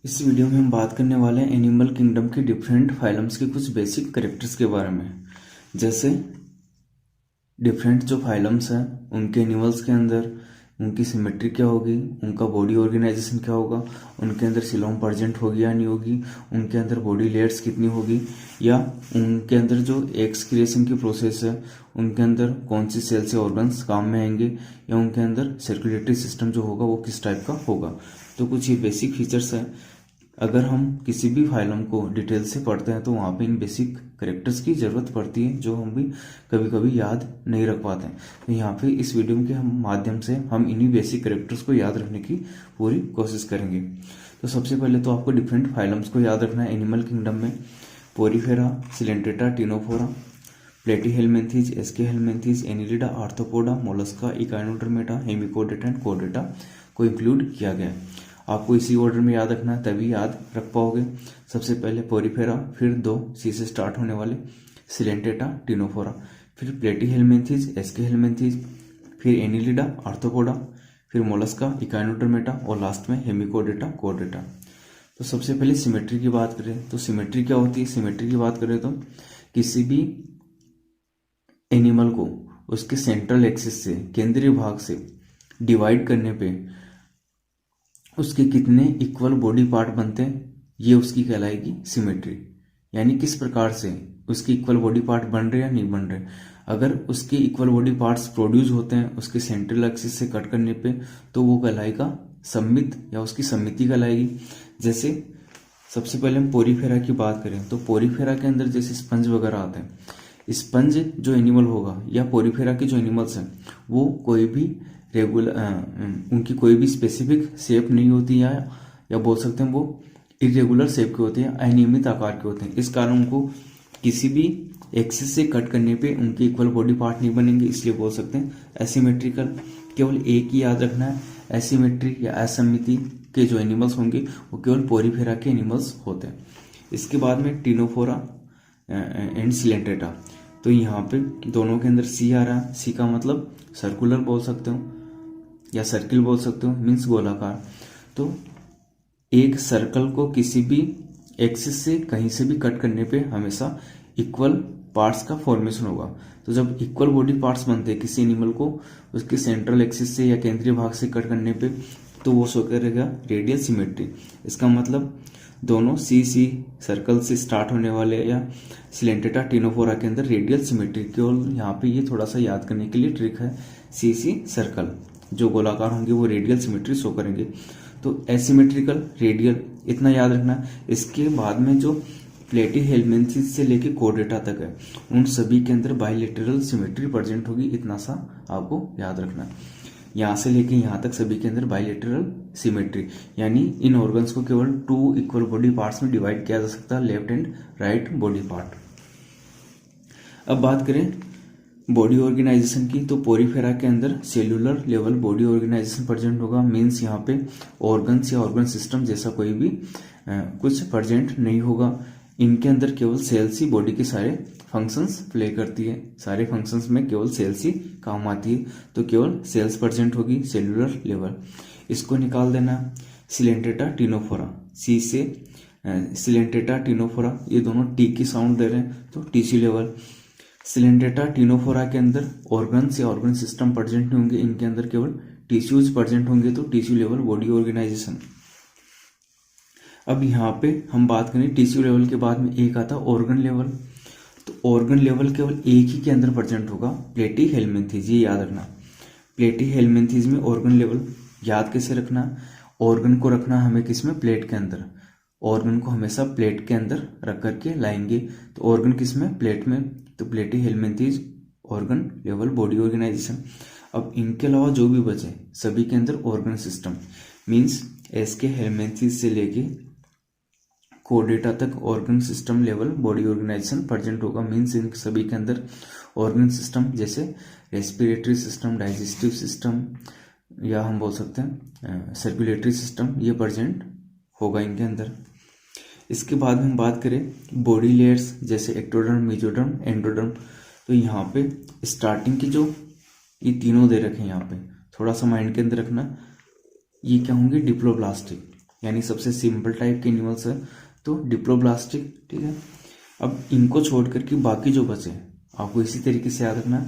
इस वीडियो में हम बात करने वाले हैं एनिमल किंगडम के डिफरेंट फाइलम्स के कुछ बेसिक कैरेक्टर्स के बारे में। जैसे डिफरेंट जो फाइलम्स हैं उनके एनिमल्स के अंदर उनकी सिमेट्री क्या होगी, उनका बॉडी ऑर्गेनाइजेशन क्या होगा, उनके अंदर सिलोम प्रेजेंट होगी या नहीं होगी, उनके अंदर बॉडी लेयर्स कितनी होगी, या उनके अंदर जो एग्स क्रिएशन की प्रोसेस है उनके अंदर कौन सी सेल्स या ऑर्गन्स काम में आएंगे, या उनके अंदर सर्कुलेटरी सिस्टम जो होगा वो किस टाइप का होगा। तो कुछ ये बेसिक फीचर्स हैं। अगर हम किसी भी फाइलम को डिटेल से पढ़ते हैं तो वहाँ पे इन बेसिक कैरेक्टर्स की ज़रूरत पड़ती है जो हम भी कभी कभी याद नहीं रख पाते हैं। तो यहाँ पे इस वीडियो के माध्यम से हम इन्हीं बेसिक कैरेक्टर्स को याद रखने की पूरी कोशिश करेंगे। तो सबसे पहले तो आपको डिफरेंट फाइलम्स को याद रखना है एनिमल किंगडम में। Porifera, Coelenterata, Ctenophora, Platyhelminthes, Aschelminthes, Annelida, Arthropoda, Mollusca, Echinodermata, Hemichordata and कोडेटा को इंक्लूड किया गया है। आपको इसी ऑर्डर में याद रखना है तभी याद रख पाओगे। सबसे पहले पोरीफेरा, फिर 2 सी से स्टार्ट होने वाले सिलेंट्रेटा, टिनोफोरा, फिर प्लेटीहेलमिन्थीज, एस्केहेलमिन्थीज, फिर एनिलिडा, आर्थ्रोपोडा, फिर मोलस्का, इकाइनोडर्मेटा और लास्ट में हेमिकोडेटा, कोडेटा। तो सबसे पहले सिमेट्री की बात करें तो सिमेट्री क्या होती है। सिमेट्री की बात करें तो किसी भी एनिमल को उसके सेंट्रल एक्सिस से, केंद्रीय भाग से डिवाइड करने पे उसके कितने इक्वल बॉडी पार्ट बनते हैं, ये उसकी कहलाएगी सिमेट्री। यानी किस प्रकार से उसके इक्वल बॉडी पार्ट बन रहे या नहीं बन रहे। अगर उसके इक्वल बॉडी पार्ट्स प्रोड्यूस होते हैं उसके सेंट्रल एक्सिस से कट करने पे तो वो कहलाएगा सममित या उसकी समिति कहलाएगी। जैसे सबसे पहले हम पोरीफेरा की बात करें तो पोरीफेरा के अंदर जैसे स्पंज वगैरह आते हैं, स्पंज जो एनिमल होगा या पोरीफेरा के जो एनिमल्स हैं वो कोई भी उनकी कोई भी स्पेसिफिक शेप नहीं होती है, या बोल सकते हैं वो इरेगुलर शेप के होते हैं, अनियमित आकार के होते हैं। इस कारण उनको किसी भी एक्सिस से कट करने पे उनके इक्वल बॉडी पार्ट नहीं बनेंगे, इसलिए बोल सकते हैं एसिमेट्रिकल। केवल एक ही याद रखना है, एसिमेट्रिक या असममिति के जो एनिमल्स होंगे वो केवल पोरीफेरा के एनिमल्स होते हैं। इसके बाद में टिनोफोरा एंड सिलेंट्रेटा। तो यहाँ पे दोनों के अंदर सी आ रहा है। सी का मतलब सर्कुलर बोल सकते हो या सर्किल बोल सकते हो, मीन्स गोलाकार। तो एक सर्कल को किसी भी एक्सिस से कहीं से भी कट करने पे हमेशा इक्वल पार्ट्स का फॉर्मेशन होगा। तो जब इक्वल बॉडी पार्ट्स बनते हैं किसी एनिमल को उसके सेंट्रल एक्सिस से या केंद्रीय भाग से कट करने पे तो वो शो करेगा रेडियल सिमेट्री। इसका मतलब दोनों सी सर्कल से स्टार्ट होने वाले या सिलेंट्रेटा, टिनोफोरा के अंदर रेडियल सिमेट्री। केवल यहाँ पे ये थोड़ा सा याद करने के लिए ट्रिक है, सी सर्कल जो गोलाकार होंगे वो रेडियल सिमेट्री शो करेंगे। तो एसिमेट्रिकल, रेडियल, इतना याद रखना। इसके बाद में जो प्लेटीहेलमिन्थीज से लेके कोडेटा तक है उन सभी के अंदर बाइलेटरल सिमेट्री प्रेजेंट होगी, इतना सा आपको याद रखना। यहाँ से लेके यहाँ तक सभी के अंदर बाइलेटरल सिमेट्री, यानी इन ऑर्गन्स को केवल 2 इक्वल बॉडी पार्ट्स में डिवाइड किया जा सकता है, left and right body part. अब बात करें बॉडी ऑर्गेनाइजेशन की तो पोरीफेरा के अंदर cellular level body organisation present होगा। मीन्स यहाँ पे ऑर्गन्स या ऑर्गन सिस्टम जैसा कोई भी कुछ प्रेजेंट नहीं होगा। इनके अंदर केवल सेल्स ही बॉडी के सारे फंक्शंस प्ले करती है, सारे फंक्शंस में केवल सेल्स ही काम आती है। तो केवल सेल्स प्रेजेंट होगी सेलुलर लेवल। इसको निकाल देना। सिलेंट्रेटा, टिनोफोरा, सी से सिलेंट्रेटा, टिनोफोरा, ये दोनों टी की साउंड दे रहे हैं तो टिश्यू लेवल। सिलेंट्रेटा, टिनोफोरा के अंदर ऑर्गन्स या ऑर्गन सिस्टम प्रेजेंट नहीं होंगे, इनके अंदर केवल टिश्यूज प्रेजेंट होंगे तो टिश्यू लेवल बॉडी ऑर्गेनाइजेशन। अब यहाँ पे हम बात करें टिश्यू लेवल के बाद में एक आता ऑर्गन लेवल। तो ऑर्गन लेवल केवल एक ही के अंदर प्रेजेंट होगा, प्लेटीहेलमिन्थीज, ये याद रखना। प्लेटीहेलमिन्थीज में ऑर्गन लेवल याद कैसे रखना, ऑर्गन को रखना हमें किसमें, प्लेट के अंदर। ऑर्गन को हमेशा प्लेट के अंदर रख करके लाएंगे। तो ऑर्गन किसमें, प्लेट में। तो प्लेटीहेलमिन्थीज ऑर्गन लेवल बॉडी ऑर्गेनाइजेशन। अब इनके अलावा जो भी बचे सभी के अंदर ऑर्गन सिस्टम, मीन्स एस्केहेलमिन्थीज से लेके कोडेटा तक organ system level body organisation present होगा। मीन्स इन सभी के अंदर ऑर्गन सिस्टम जैसे रेस्पिरेटरी सिस्टम, डाइजेस्टिव सिस्टम, या हम बोल सकते हैं सर्कुलेटरी सिस्टम, ये प्रेजेंट होगा इनके अंदर। इसके बाद हम बात करें बॉडी लेयर्स जैसे एक्टोडर्म, मेसोडर्म, एंडोडर्म। तो यहाँ पे स्टार्टिंग की जो ये तीनों दे रखे हैं यहाँ पे, थोड़ा सा माइंड के अंदर रखना, ये क्या होंगे, डिप्लोब्लास्ट। यानी सबसे सिंपल टाइप के एनिमल्स है तो डिप्लोब्लास्टिक, ठीक है। अब इनको छोड़ करके बाकी जो बचे आपको इसी तरीके से याद रखना,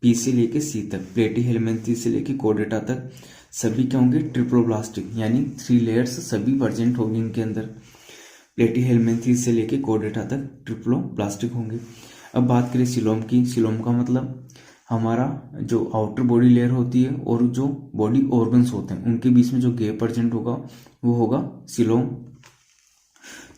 पी से लेके सी तक, प्लेटीहेलमिन्थेस से लेके कोर्डेटा तक सभी क्या होंगे ट्रिप्लोब्लास्टिक, यानी 3 लेयर्स सभी प्रेजेंट होंगे इनके अंदर। प्लेटीहेलमिन्थेस से लेके कोर्डेटा तक ट्रिप्लोब्लास्टिक होंगे। अब बात करें सिलोम की, सिलोम का मतलब हमारा जो आउटर बॉडी लेयर होती है और जो बॉडी ऑर्गन्स होते हैं उनके बीच में जो गैप प्रेजेंट होगा वो होगा सिलोम।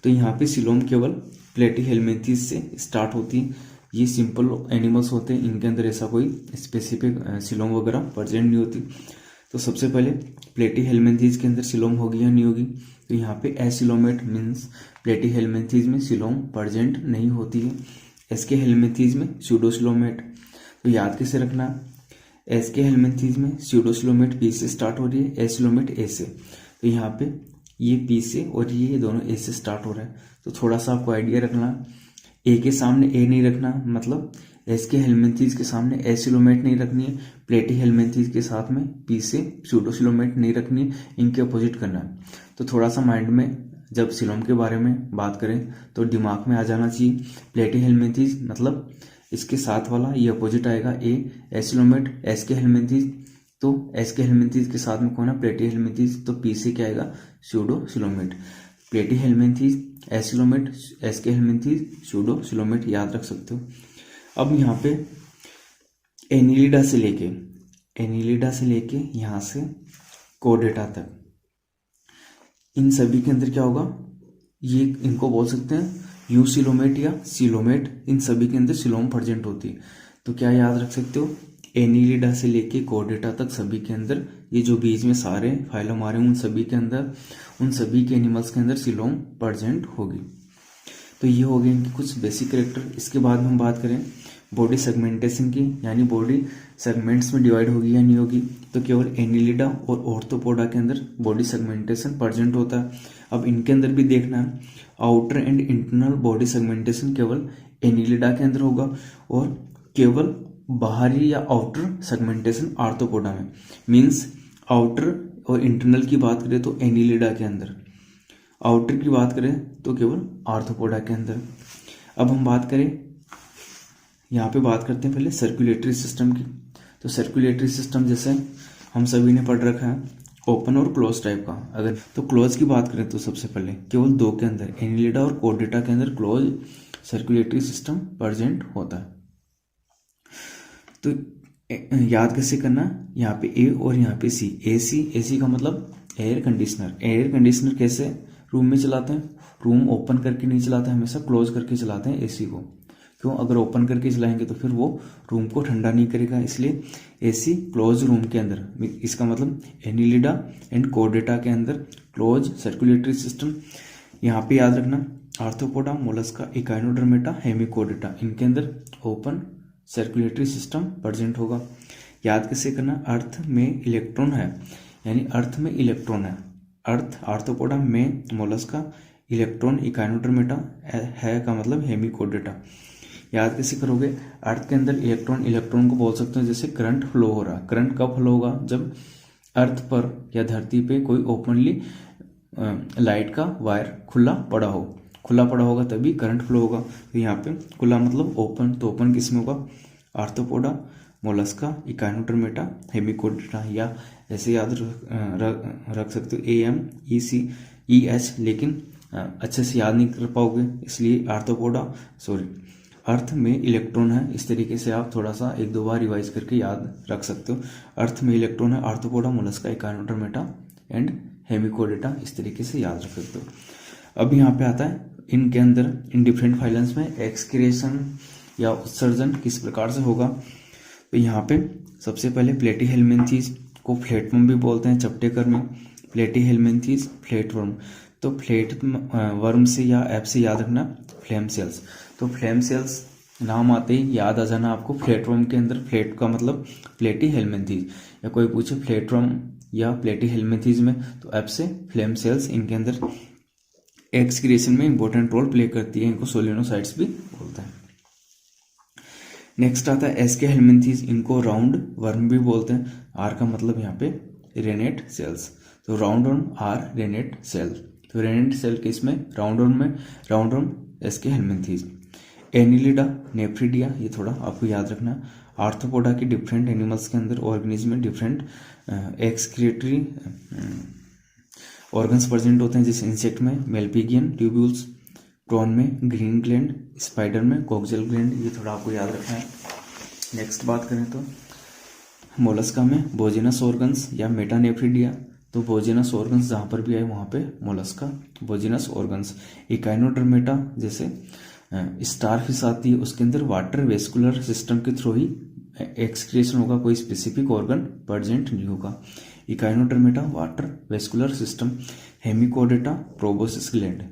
तो यहाँ पे सिलोम केवल प्लेटीहेलमिन्थेस से स्टार्ट होती है। ये सिंपल एनिमल्स होते हैं, इनके अंदर ऐसा कोई स्पेसिफिक सिलोम वगैरह प्रेजेंट नहीं होती। तो सबसे पहले प्लेटीहेलमिन्थेस के अंदर सिलोम होगी या नहीं होगी, तो यहाँ पे एसिलोमेट मीन्स प्लेटीहेलमिन्थेस में सिलोम प्रेजेंट नहीं होती है। एस्केहेलमिन्थेस में स्यूडोसिलोमेट। तो याद कैसे रखना, एस्केहेलमिन्थेस में स्यूडोसिलोमेट पी से स्टार्ट हो रही है, एसिलोमेट ए से। तो यहाँ पे ये पी से और ये दोनों ए से स्टार्ट हो रहा है। तो थोड़ा सा आपको आइडिया रखना, ए के सामने ए नहीं रखना, मतलब एस्केहेलमिन्थेस के सामने एसिलोमेट नहीं रखनी है, प्लेटीहेलमिन्थेस के साथ में पी से स्यूडोसिलोमेट नहीं रखनी है, इनके अपोजिट करना है। तो थोड़ा सा माइंड में जब सिलोम के बारे में बात करें तो दिमाग में आ जाना चाहिए प्लेटीहेलमिन्थेस मतलब इसके साथ वाला ये अपोजिट आएगा ए, एसिलोमेट एस्केहेलमिन्थेस, तो एस्केहेलमिन्थेस के साथ में कौन है प्लेटीहेलमिन्थेस, तो पी से क्या आएगा स्यूडोसिलोमेट। प्लेटीहेलमिन्थेस एसिलोमेट एस्केहेलमिन्थेस स्यूडोसिलोमेट याद रख सकते हो। अब यहाँ पे एनिलिडा से लेके यहाँ से कोर्डेटा तक, इन सभी के अंदर क्या होगा, ये इनको बोल सकते हैं यूसिलोमेट या सिलोमेट, इन सभी के अंदर सिलोम प्रेजेंट होती है। तो क्या याद रख सकते हो, एनिलिडा से लेके कोर्डेटा तक सभी के अंदर, ये जो बीच में सारे फाइलम आ रहे हैं उन सभी के अंदर, उन सभी के एनिमल्स के अंदर सिलोम प्रेजेंट होगी। तो ये हो गए इनके कुछ बेसिक कैरेक्टर। इसके बाद हम बात करें बॉडी सेगमेंटेशन की, यानी बॉडी सेगमेंट्स में डिवाइड होगी या नहीं होगी, तो केवल एनिलिडा और ऑर्थोपोडा के अंदर बॉडी सेगमेंटेशन प्रेजेंट होता है। अब इनके अंदर भी देखना है, outer and internal body segmentation केवल एनिलिडा के अंदर होगा और केवल बाहरी या आउटर सेगमेंटेशन आर्थ्रोपोडा में। मीन्स आउटर और इंटरनल की बात करें तो एनिलिडा के अंदर, आउटर की बात करें तो केवल आर्थ्रोपोडा के अंदर। अब हम बात करें, यहाँ पे बात करते हैं पहले सर्कुलेटरी सिस्टम की। तो सर्कुलेटरी सिस्टम जैसे हम सभी ने पढ़ रखा है ओपन और क्लोज टाइप का। अगर तो क्लोज की बात करें तो सबसे पहले केवल 2 के अंदर एनिलिडा और कोर्डेटा के अंदर क्लोज सर्कुलेटरी सिस्टम प्रेजेंट होता है। तो याद कैसे करना, यहाँ पे ए और यहाँ पे सी, एसी का मतलब एयर कंडीशनर। एयर कंडीशनर कैसे रूम में चलाते हैं, रूम ओपन करके नहीं चलाते, हमेशा क्लोज करके चलाते हैं एसी को। क्यों, अगर ओपन करके चलाएंगे तो फिर वो रूम को ठंडा नहीं करेगा, इसलिए एसी क्लोज रूम के अंदर। इसका मतलब एनिलिडा एंड कोर्डेटा के अंदर क्लोज सर्कुलेटरी सिस्टम। यहाँ पे याद रखना आर्थ्रोपोडा, मोलस्का, इकाइनोडर्मेटा, हेमिकोर्डेटा, इनके अंदर ओपन सर्कुलेटरी सिस्टम प्रेजेंट होगा। याद कैसे करना, अर्थ में इलेक्ट्रॉन है, यानी अर्थ में इलेक्ट्रॉन है, अर्थ आर्थ्रोपोडा में मोलस्का, इलेक्ट्रॉन इकाइनोडर्मेटा है का मतलब हेमिकोर्डेटा। याद कैसे करोगे, अर्थ के अंदर इलेक्ट्रॉन को बोल सकते हैं जैसे करंट फ्लो हो रहा है। करंट कब फ्लो होगा, जब अर्थ पर या धरती पे कोई ओपनली लाइट का वायर खुला पड़ा होगा तभी करंट फ्लो होगा। तो यहाँ पे खुला मतलब ओपन, तो ओपन किसमें होगा, आर्थ्रोपोडा, मोलस्का, इकाइनोडर्मेटा, हेमिकोर्डेटा, या ऐसे याद रख सकते हो AM EC EH, लेकिन अच्छे से याद नहीं कर पाओगे, इसलिए अर्थ में इलेक्ट्रॉन है। इस तरीके से आप थोड़ा सा 1-2 बार रिवाइज करके याद रख सकते हो। अर्थ में इलेक्ट्रॉन है, आर्थ्रोपोडा, मोलस्का, इकाइनोडर्मेटा एंड हेमिकोर्डेटा, इस तरीके से याद रख सकते हो। अब यहाँ पे आता है इनके अंदर इन डिफरेंट फाइलम्स में एक्सक्रिएशन या उत्सर्जन किस प्रकार से होगा। तो यहाँ पे सबसे पहले प्लेटीहेलमिन्थेस को फ्लैटवर्म भी बोलते हैं चपटेकर में, प्लेटीहेलमिन्थेस फ्लैटवर्म। तो फ्लैट वर्म से या एप से याद रखना फ्लेम सेल्स। तो फ्लेम सेल्स नाम आते ही याद आ जाना आपको फ्लैटवर्म के अंदर, फ्लैट का मतलब प्लेटीहेलमिन्थेस, या कोई पूछे फ्लैटवर्म या प्लेटीहेलमिन्थेस में तो एप से फ्लेम सेल्स इनके अंदर एक्सक्रिएशन में इंपॉर्टेंट रोल प्ले करती है, इनको सोलिनोसाइट्स भी बोलते हैं। नेक्स्ट आता है एस्केहेलमिन्थेस, इनको राउंड वर्म भी बोलते हैं। आर का मतलब यहाँ पे रेनेट सेल्स। तो round worm or renette cell, तो रेनेट सेल के इसमें राउंड ऑर्म इसके हेलमिंथीज। एनिलिडा, नेफ्रिडिया, ये थोड़ा आपको याद रखना। आर्थ्रोपोडा के डिफरेंट एनिमल्स के अंदर ऑर्गेनिज्म में डिफरेंट एक्सक्रीटरी ऑर्गन्स प्रेजेंट होते हैं, जैसे इंसेक्ट में मेल्पिगियन ट्यूब्यूल्स, प्रॉन में ग्रीन ग्लैंड, स्पाइडर में कोक्सियल ग्लैंड, ये थोड़ा आपको याद रखना है। नेक्स्ट बात करें तो मोलस्का में बोजिनस ऑर्गन्स या मेटानेफ्रिडिया, तो बोजिनस ऑर्गन्स जहाँ पर भी आए वहाँ पे मोलस्का बोजिनस ऑर्गन्स। इकाइनोडर्मेटा जैसे स्टार फिश आती है, उसके अंदर वाटर वेस्कुलर सिस्टम के थ्रू ही एक्सक्रिएशन होगा, कोई स्पेसिफिक ऑर्गन प्रेजेंट नहीं होगा। Echinodermata water vascular system. Hemichordata proboscis gland,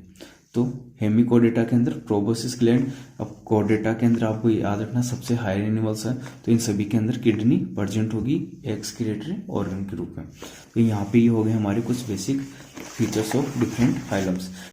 तो हेमिकोडेटा के अंदर प्रोबोसिस ग्लैंड। अब कोडेटा के अंदर आपको याद रखना सबसे हायर एनिमल्स है, तो इन सभी के अंदर किडनी प्रेजेंट होगी एक्सक्रीटरी ऑर्गन के रूप में। तो यहाँ पे ये हो गए हमारे कुछ basic features of different phylums.